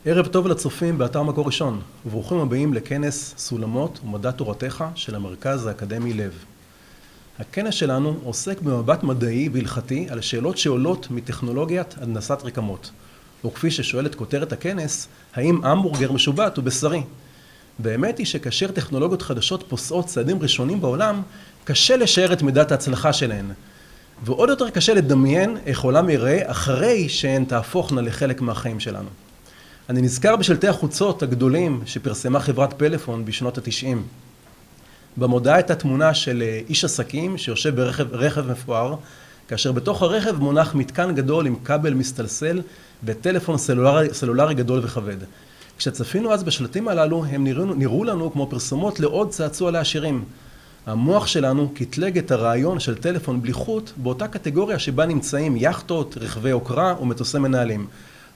ערב טוב לצופים באתר מקור ראשון, וברוכים הבאים לכנס סולמות ומדע תורתך של המרכז האקדמי לב. הכנס שלנו עוסק במבט מדעי והלכתי על שאלות שעולות מטכנולוגיית הנדסת רקמות. וכפי ששואלת כותרת הכנס, האם המבורגר משובט הוא בשרי? באמת היא שכאשר טכנולוגיות חדשות פוסעות צעדים ראשונים בעולם, קשה לשער את מידת ההצלחה שלהן. ועוד יותר קשה לדמיין איך עולם יראה אחרי שהן תהפוכנה לחלק מהחיים שלנו. אני נזכר בשלטי החוצות הגדולים שפרסמה חברת פלאפון בשנות ה-90. במודעה הייתה תמונה של איש עסקים שיושב ברכב מפואר, כאשר בתוך הרכב מונח מתקן גדול עם כבל מסתלסל וטלפון סלולרי גדול וכבד. כשצפינו אז בשלטים הללו, הם נראו לנו כמו פרסומות לעוד צעצוע לעשירים. המוח שלנו קטלג את הרעיון של טלפון בלי חוט באותה קטגוריה שבה נמצאים יאכטות, רכבי יוקרה ומטוסי מנהלים.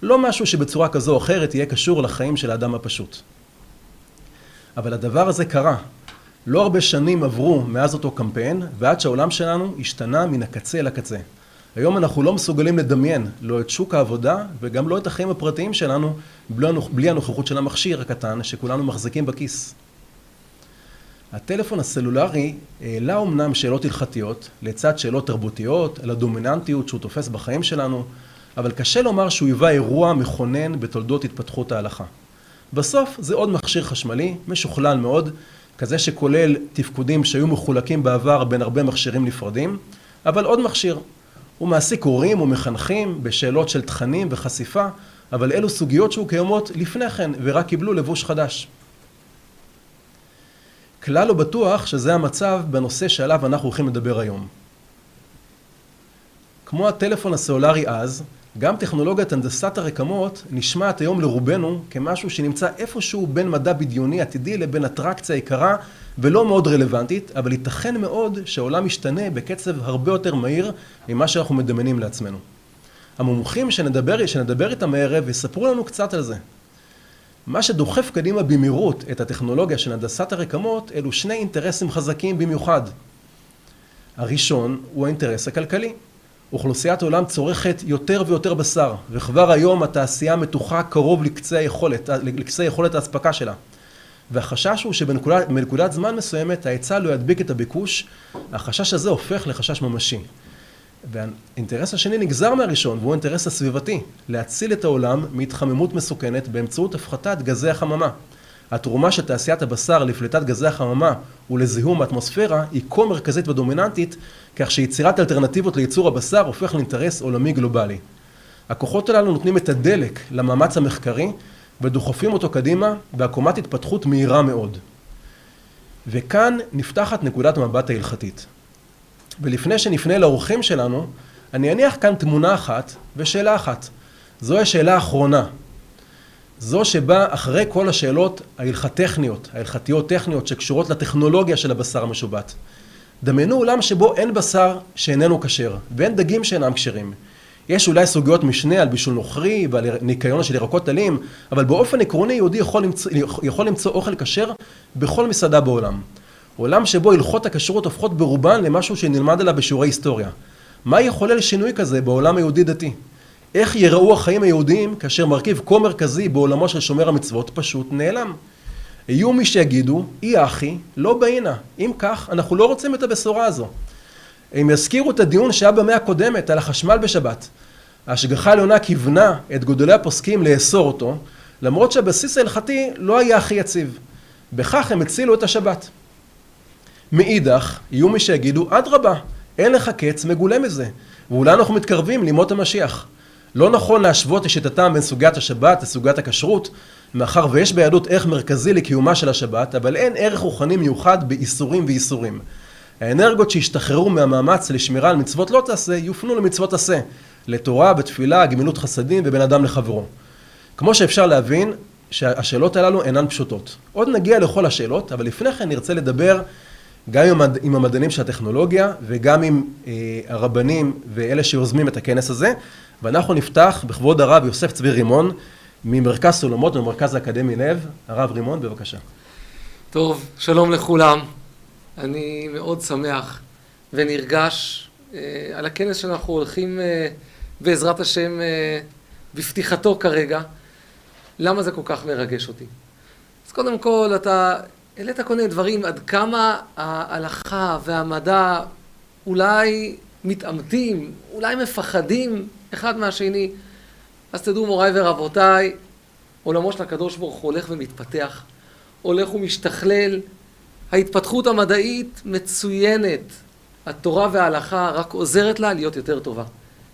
לא משהו שבצורה כזו או אחרת יהיה קשור לחיים של האדם הפשוט. אבל הדבר הזה קרה. לא הרבה שנים עברו מאז אותו קמפיין, ועד שהעולם שלנו השתנה מן הקצה אל הקצה. היום אנחנו לא מסוגלים לדמיין לא את שוק העבודה וגם לא את החיים הפרטיים שלנו בלי הנוכחות של המכשיר הקטן שכולנו מחזיקים בכיס. הטלפון הסלולרי העלה אומנם שאלות הלכתיות, לצד שאלות תרבותיות, על הדומיננטיות שהוא תופס בחיים שלנו, אבל קשה לומר שהוא היווה אירוע מכונן בתולדות התפתחות ההלכה. בסוף זה עוד מכשיר חשמלי, משוכלל מאוד, כזה שכולל תפקודים שהיו מחולקים בעבר בין הרבה מכשירים נפרדים, אבל עוד מכשיר. הוא מעסיק הורים ומחנכים בשאלות של תכנים וחשיפה, אבל אלו סוגיות שהוא קיימות לפני כן ורק קיבלו לבוש חדש. כלל לא בטוח שזה המצב בנושא שעליו אנחנו הולכים לדבר היום. כמו הטלפון הסלולרי אז, גם טכנולוגיית הנדסת הרקמות נשמעת היום לרובנו כמשהו שנמצא איפשהו בין מדע בדיוני עתידי לבין אטרקציה יקרה ולא מאוד רלוונטית, אבל ייתכן מאוד שהעולם ישתנה בקצב הרבה יותר מהיר ממה שאנחנו מדמיינים לעצמנו. המומחים שנדבר איתם הערב יספרו לנו קצת על זה. מה שדוחף קדימה במהירות את הטכנולוגיה של הנדסת הרקמות אלו שני אינטרסים חזקים במיוחד. הראשון הוא האינטרס הכלכלי. אוכלוסיית העולם צורכת יותר ויותר בשר, וכבר היום התעשייה מתוחה קרוב לקצה יכולת ההספקה שלה. והחשש הוא שבנקודת זמן מסוימת ההיצע לא ידביק את הביקוש, החשש הזה הופך לחשש ממשי. והאינטרס השני נגזר מהראשון, והוא האינטרס הסביבתי, להציל את העולם מהתחממות מסוכנת באמצעות הפחתת גזי החממה. התרומה של תעשיית הבשר לפליטת גזי החממה ולזיהום האטמוספירה היא כה מרכזית ודומיננטית, כך שיצירת אלטרנטיבות לייצור הבשר הופך לאינטרס עולמי גלובלי. הכוחות הללו נותנים את הדלק למאמץ המחקרי ודוחפים אותו קדימה בעקומת התפתחות מהירה מאוד. וכאן נפתחת נקודת המבט ההלכתית. ולפני שנפנה לאורחים שלנו, אני אניח כאן תמונה אחת ושאלה אחת. זו השאלה האחרונה. זו שבה אחרי כל השאלות ההלכתיות טכניות שקשורות לטכנולוגיה של הבשר המשובט. דמיינו עולם שבו אין בשר שאיננו כשר, ואין דגים שאינם כשרים. יש אולי סוגיות משנה על בישול נוכרי ועל ניקיון של ירקות טליים, אבל באופן עקרוני יהודי יכול למצוא אוכל כשר בכל מסעדה בעולם. עולם שבו הלכות הכשרות הופכות ברובן למשהו שנלמד עליו בשיעורי היסטוריה. מה יחולל שינוי כזה בעולם היהודי דתי? איך יראו החיים היהודיים כאשר מרכיב כה מרכזי בעולמו של שומר המצוות פשוט נעלם? יהיו מי שיגידו, אי אחי, לא בעינה. אם כך, אנחנו לא רוצים את הבשורה הזו. הם יזכירו את הדיון שהיה במאה הקודמת על החשמל בשבת. ההשגחה העליונה כיוונה את גדולי הפוסקים לאסור אותו, למרות שהבסיס ההלכתי לא היה הכי יציב. בכך הם הצילו את השבת. מאידך, יהיו מי שיגידו, אדרבה, אין לך קץ מגולה מזה, ואולי אנחנו מתקרבים לימות המשיח. לא נכון להשוות לשיטתם בין סוגיית השבת לסוגיית הכשרות, מאחר ויש ביהדות ערך מרכזי לקיומה של השבת, אבל אין ערך רוחני מיוחד באיסורים ואיסורים. האנרגיות שהשתחררו מהמאמץ לשמירה על מצוות לא תעשה, יופנו למצוות עשה, לתורה, בתפילה, גמילות חסדים ובין אדם לחברו. כמו שאפשר להבין שהשאלות הללו אינן פשוטות. עוד נגיע לכל השאלות, אבל לפני כן נרצה לדבר גם עם המדענים של הטכנולוגיה וגם עם הרבנים ואלה שיוזמים את הכנס הזה. ואנחנו נפתח בכבוד הרב יוסף צבי רימון ממרכז סולמות ומרכז האקדמי לב. הרב רימון, בבקשה. טוב, שלום לכולם. אני מאוד שמח ונרגש על הכנס שאנחנו הולכים בעזרת השם בפתיחתו כרגע. למה זה כל כך מרגש אותי? אז קודם כל, אתה העלית כל מיני דברים עד כמה ההלכה והמדע אולי מתעמתים, אולי מפחדים אחד מהשני. אז תדעו מוריי ורבותיי, עולמו של הקדוש ברוך הוא הולך ומתפתח, הולך ומשתכלל, ההתפתחות המדעית מצוינת, התורה וההלכה רק עוזרת לה להיות יותר טובה,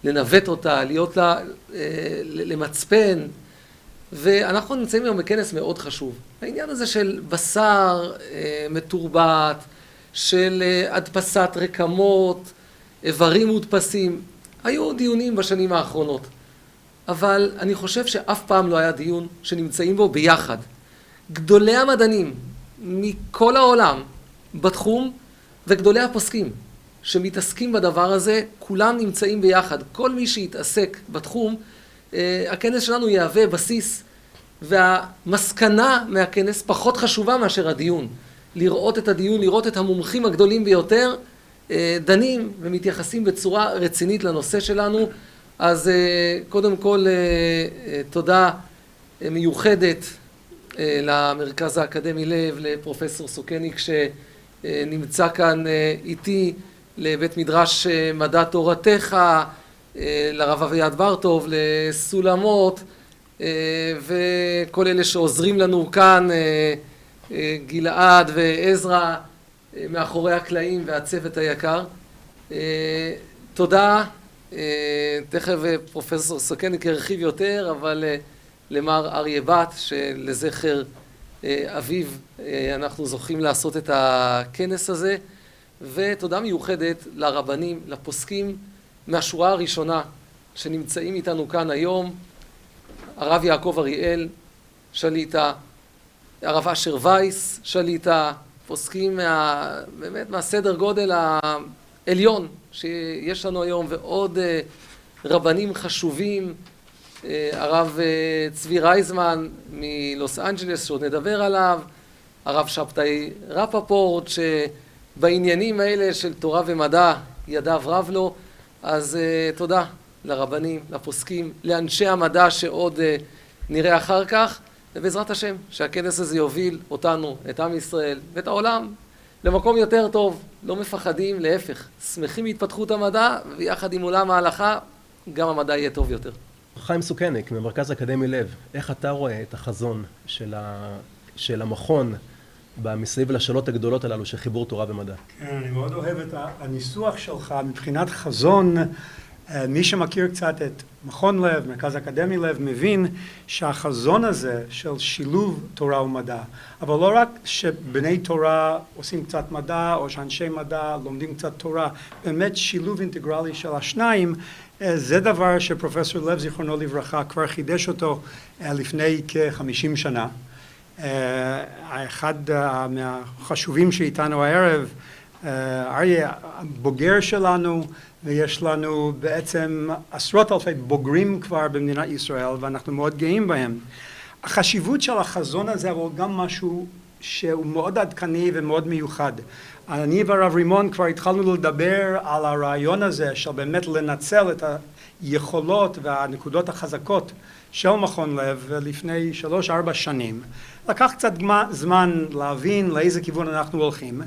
לנווט אותה, להיות לה למצפן, ואנחנו נמצאים היום בכנס מאוד חשוב. העניין הזה של בשר מתורבת, של הדפסת רקמות, איברים מודפסים, היו דיונים בשנים האחרונות. אבל אני חושב שאף פעם לא היה דיון שנמצאים בו ביחד. גדולי המדענים מכל העולם בתחום וגדולי הפוסקים שמתעסקים בדבר הזה, כולם נמצאים ביחד. כל מי שיתעסק בתחום, הכנס שלנו יהווה בסיס, והמסקנה מהכנס פחות חשובה מאשר הדיון. לראות את הדיון, לראות את המומחים הגדולים ביותר, דנים ומתייחסים בצורה רצינית לנושא שלנו. אז קודם כל תודה מיוחדת למרכז האקדמי לב, לפרופסור סוקניק שנמצא כאן איתי, לבית מדרש מדע תורתך, לרב אביעד בר-טוב, לסולמות, וכל אלה שעוזרים לנו כאן, גלעד ועזרא מאחורי הקלעים והצוות היקר. תודה. תכף פרופסור סוקניק הרחיב יותר, אבל למר אריה בת, שלזכר אביו אנחנו זוכים לעשות את הכנס הזה, ותודה מיוחדת לרבנים, לפוסקים מהשורה הראשונה שנמצאים איתנו כאן היום, הרב יעקב אריאל שליטה, הרב אשר וייס שליטה, פוסקים באמת מהסדר גודל העליון שיש לנו היום, ועוד רבנים חשובים, הרב צבי רייזמן מלוס אנג'לס שעוד נדבר עליו, הרב שבתאי רפפורט שבעניינים האלה של תורה ומדע ידיו רב לו. אז תודה לרבנים, לפוסקים, לאנשי המדע שעוד נראה אחר כך, ובעזרת השם שהכנס הזה יוביל אותנו, את עם ישראל ואת העולם למקום יותר טוב. לא מפחדים, להפך, שמחים מהתפתחות המדע, ויחד עם עולם ההלכה גם המדע יהיה טוב יותר. חיים סוקניק ממרכז אקדמי לב, איך אתה רואה את החזון של המכון מסביב לשאלות הגדולות הללו של חיבור תורה ומדע? כן, אני מאוד אוהב את הניסוח שלך מבחינת חזון. מי שמכיר קצת את מכון לב, מרכז אקדמי לב, מבין שהחזון הזה של שילוב תורה ומדע, אבל לא רק שבני תורה עושים קצת מדע, או שאנשי מדע לומדים קצת תורה, באמת שילוב אינטגרלי של השניים, זה דבר שפרופסור לב זיכרונו לברכה כבר חידש אותו לפני כ-50 שנה. אחד מהחשובים שאיתנו הערב, אריה, בוגר שלנו, ויש לנו בעצם עשרות אלפי בוגרים כבר במדינת ישראל, ואנחנו מאוד גאים בהם. החשיבות של החזון הזה הוא גם משהו שהוא מאוד עדכני ומאוד מיוחד. אני והרב רימון כבר התחלנו לדבר על הרעיון הזה של באמת לנצל את היכולות והנקודות החזקות של מכון לב לפני 3-4 שנים. לקח קצת זמן להבין לאיזה כיוון אנחנו הולכים,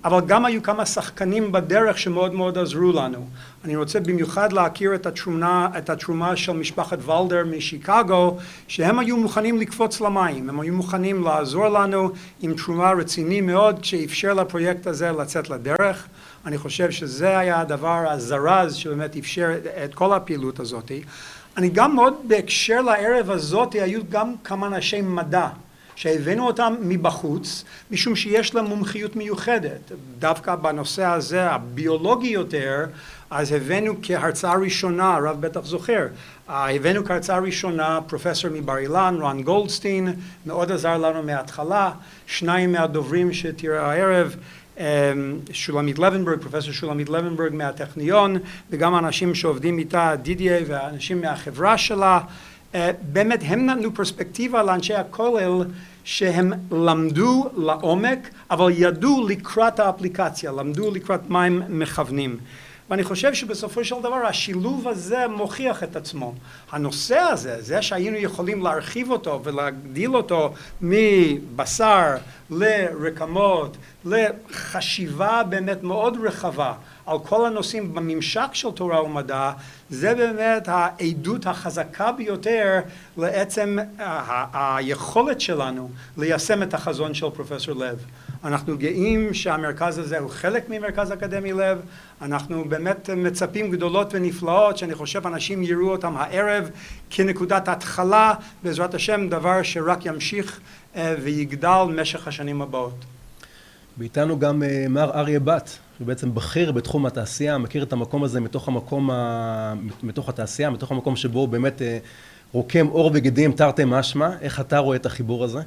אבל גם היו כמה שחקנים בדרך שמאוד מאוד עזרו לנו. אני רוצה במיוחד להכיר את התרומה של משפחת ולדר משיקגו, שהם היו מוכנים לקפוץ למים, הם היו מוכנים לעזור לנו עם תרומה רציני מאוד, שאפשר לפרויקט הזה לצאת לדרך. אני חושב שזה היה הדבר הזרז שבאמת אפשר את כל הפעילות הזאת. אני גם מאוד בהקשר לערב הזאת, היו גם כמה אנשי מדע, שהבאנו אותם מבחוץ, משום שיש להם מומחיות מיוחדת. דווקא בנושא הזה, הביולוגי יותר, אז הבאנו כהרצאה ראשונה, הרב בטח זוכר, הבאנו כהרצאה ראשונה פרופסור מבר אילן, רון גולדסטין, מאוד עזר לנו מההתחלה, 2 מהדוברים שתראה הערב, שולמית לוינברג, פרופסור שולמית לוינברג מהטכניון, וגם אנשים שעובדים איתה, דידיה ואנשים מהחברה שלה, באמת הם נתנו פרספקטיבה לאנשי הכולל שהם למדו לעומק, אבל ידעו לקראת האפליקציה, למדו לקראת מה הם מכוונים. ואני חושב שבסופו של דבר השילוב הזה מוכיח את עצמו. הנושא הזה, זה שהיינו יכולים להרחיב אותו ולהגדיל אותו מבשר לרקמות, לחשיבה באמת מאוד רחבה על כל הנושאים בממשק של תורה ומדע, זה באמת העדות החזקה ביותר לעצם היכולת שלנו ליישם את החזון של פרופסור לב. אנחנו גאים שהמרכז הזה הוא חלק ממרכז אקדמי לב, אנחנו באמת מצפים גדולות ונפלאות שאני חושב אנשים יראו אותם הערב כנקודת התחלה, בעזרת השם דבר שרק ימשיך ויגדל משך השנים הבאות. ואיתנו גם מר אריה בת, שבעצם בכיר בתחום התעשייה, מכיר את המקום הזה מתוך התעשייה, מתוך המקום שבו הוא באמת רוקם עור וגידים תרתי משמע. איך אתה רואה את החיבור הזה?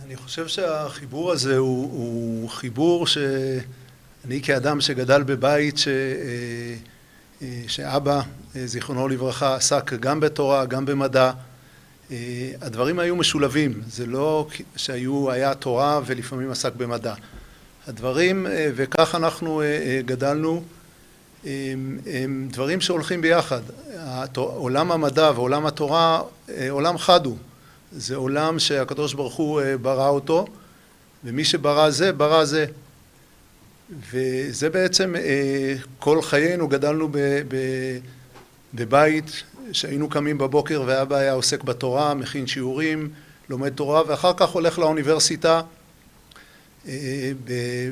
אני חושב שהחיבור הזה הוא חיבור שאני כאדם שגדל בבית שאבא, זיכרונו לברכה, עסק גם בתורה, גם במדע, הדברים היו משולבים, זה לא היה תורה ולפעמים עסק במדע. הדברים, וכך אנחנו גדלנו, הם דברים שהולכים ביחד. עולם המדע ועולם התורה, עולם חד הוא. זה עולם שהקדוש ברוך הוא ברא אותו, ומי שברא זה, ברא זה. וזה בעצם כל חיינו גדלנו בבית שהיינו קמים בבוקר ואבא היה עוסק בתורה, מכין שיעורים, לומד תורה, ואחר כך הולך לאוניברסיטה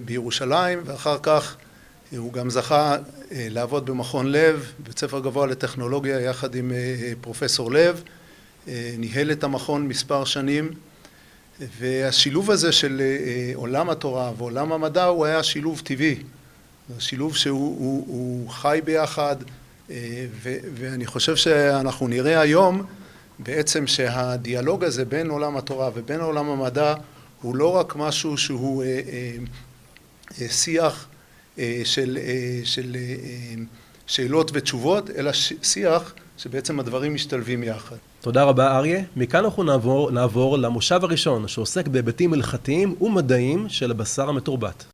בירושלים, ואחר כך הוא גם זכה לעבוד במכון לב, בית ספר גבוה לטכנולוגיה יחד עם פרופסור לב, ניהל את המכון מספר שנים, והשילוב הזה של עולם התורה ועולם המדע הוא היה שילוב טבעי, שילוב שהוא חי ביחד, ואני חושב שאנחנו נראה היום בעצם שהדיאלוג הזה בין עולם התורה ובין עולם המדע הוא לא רק משהו שהוא שיח של שאלות ותשובות, אלא שיח שבעצם הדברים משתלבים יחד. תודה רבה אריה. מכאן אנחנו נעבור למושב הראשון שעוסק בהיבטים הלכתיים ומדעיים של הבשר המתורבת.